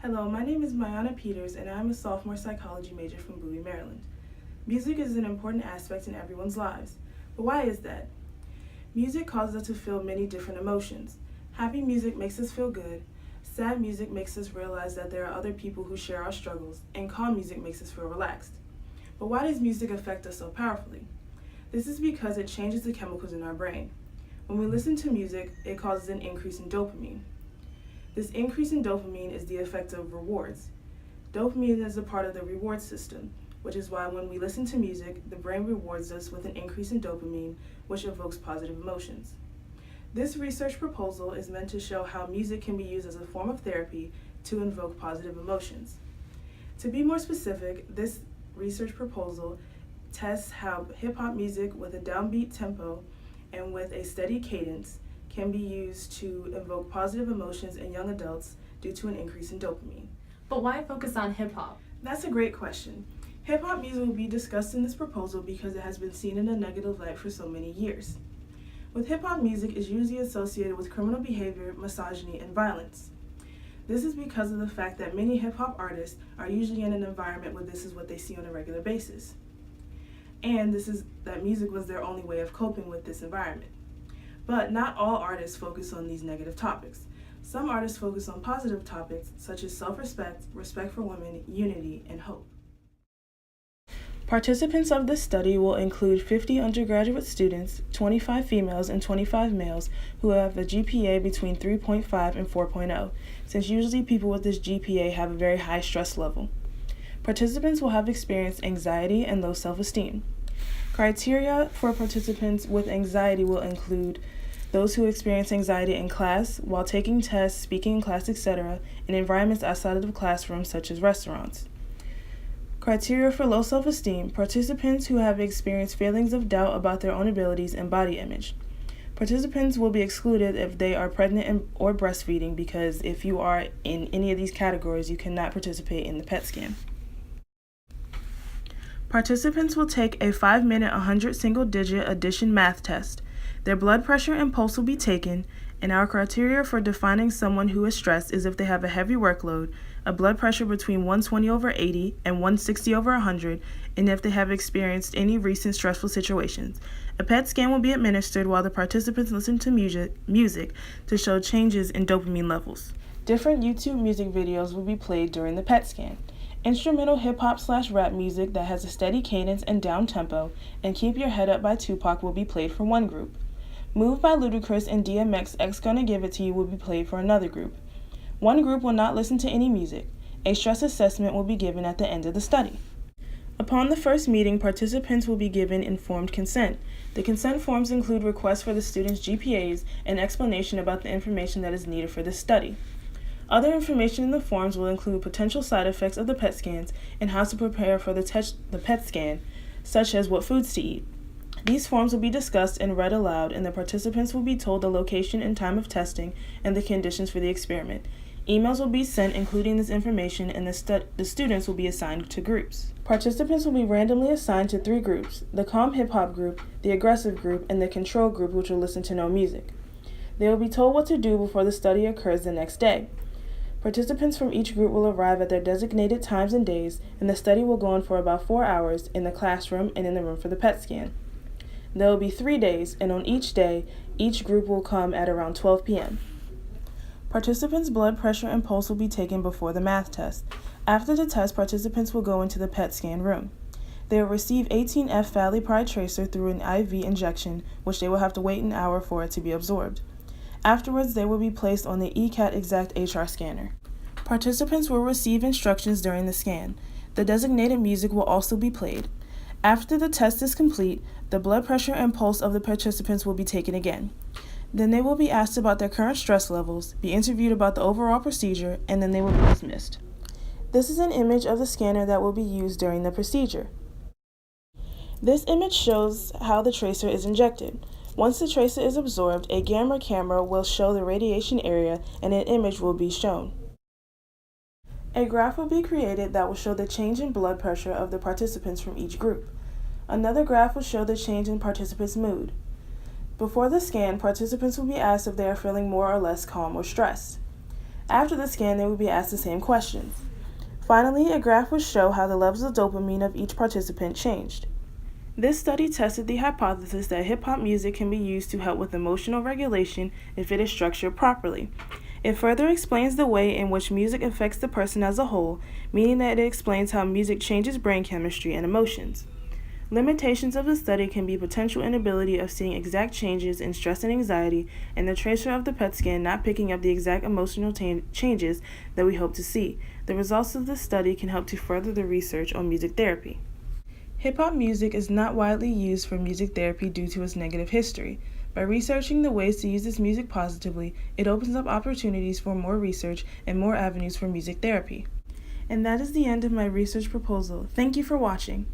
Hello, my name is Mayana Peters, and I'm a sophomore psychology major from Bowie, Maryland. Music is an important aspect in everyone's lives, but why is that? Music causes us to feel many different emotions. Happy music makes us feel good, sad music makes us realize that there are other people who share our struggles, and calm music makes us feel relaxed. But why does music affect us so powerfully? This is because it changes the chemicals in our brain. When we listen to music, it causes an increase in dopamine. This increase in dopamine is the effect of rewards. Dopamine is a part of the reward system, which is why when we listen to music, the brain rewards us with an increase in dopamine, which evokes positive emotions. This research proposal is meant to show how music can be used as a form of therapy to invoke positive emotions. To be more specific, this research proposal tests how hip-hop music with a downbeat tempo and with a steady cadence can be used to evoke positive emotions in young adults due to an increase in dopamine. But why focus on hip-hop? That's a great question. Hip-hop music will be discussed in this proposal because it has been seen in a negative light for so many years. With hip-hop music is usually associated with criminal behavior, misogyny, and violence. This is because of the fact that many hip-hop artists are usually in an environment where this is what they see on a regular basis. And this is that music was their only way of coping with this environment. But not all artists focus on these negative topics. Some artists focus on positive topics such as self-respect, respect for women, unity, and hope. Participants of this study will include 50 undergraduate students, 25 females and 25 males who have a GPA between 3.5 and 4.0, since usually people with this GPA have a very high stress level. Participants will have experienced anxiety and low self-esteem. Criteria for participants with anxiety will include those who experience anxiety in class, while taking tests, speaking in class, etc., in environments outside of the classroom, such as restaurants. Criteria for low self-esteem: participants who have experienced feelings of doubt about their own abilities and body image. Participants will be excluded if they are pregnant or breastfeeding, because if you are in any of these categories, you cannot participate in the PET scan. Participants will take a 5-minute 100 single-digit addition math test. Their blood pressure and pulse will be taken, and our criteria for defining someone who is stressed is if they have a heavy workload, a blood pressure between 120/80 and 160/100, and if they have experienced any recent stressful situations. A PET scan will be administered while the participants listen to music to show changes in dopamine levels. Different YouTube music videos will be played during the PET scan. Instrumental hip-hop/rap music that has a steady cadence and down tempo, and Keep Your Head Up by Tupac will be played for one group. Move by Ludacris and DMX X Gonna Give It To You will be played for another group. One group will not listen to any music. A stress assessment will be given at the end of the study. Upon the first meeting, participants will be given informed consent. The consent forms include requests for the students' GPAs and explanation about the information that is needed for this study. Other information in the forms will include potential side effects of the PET scans and how to prepare for the PET scan, such as what foods to eat. These forms will be discussed and read aloud, and the participants will be told the location and time of testing and the conditions for the experiment. Emails will be sent including this information, and the students will be assigned to groups. Participants will be randomly assigned to 3 groups: the calm hip-hop group, the aggressive group, and the control group, which will listen to no music. They will be told what to do before the study occurs the next day. Participants from each group will arrive at their designated times and days, and the study will go on for about 4 hours in the classroom and in the room for the PET scan. There will be 3 days, and on each day, each group will come at around 12 p.m. Participants' blood pressure and pulse will be taken before the math test. After the test, participants will go into the PET scan room. They will receive 18F phthalate tracer through an IV injection, which they will have to wait an hour for it to be absorbed. Afterwards, they will be placed on the ECAT Exact HR scanner. Participants will receive instructions during the scan. The designated music will also be played. After the test is complete, the blood pressure and pulse of the participants will be taken again. Then they will be asked about their current stress levels, be interviewed about the overall procedure, and then they will be dismissed. This is an image of the scanner that will be used during the procedure. This image shows how the tracer is injected. Once the tracer is absorbed, a gamma camera will show the radiation area and an image will be shown. A graph will be created that will show the change in blood pressure of the participants from each group. Another graph will show the change in participants' mood. Before the scan, participants will be asked if they are feeling more or less calm or stressed. After the scan, they would be asked the same questions. Finally, a graph would show how the levels of dopamine of each participant changed. This study tested the hypothesis that hip-hop music can be used to help with emotional regulation if it is structured properly. It further explains the way in which music affects the person as a whole, meaning that it explains how music changes brain chemistry and emotions. Limitations of the study can be potential inability of seeing exact changes in stress and anxiety, and the tracer of the PET scan not picking up the exact emotional changes that we hope to see. The results of this study can help to further the research on music therapy. Hip-hop music is not widely used for music therapy due to its negative history. By researching the ways to use this music positively, it opens up opportunities for more research and more avenues for music therapy. And that is the end of my research proposal. Thank you for watching.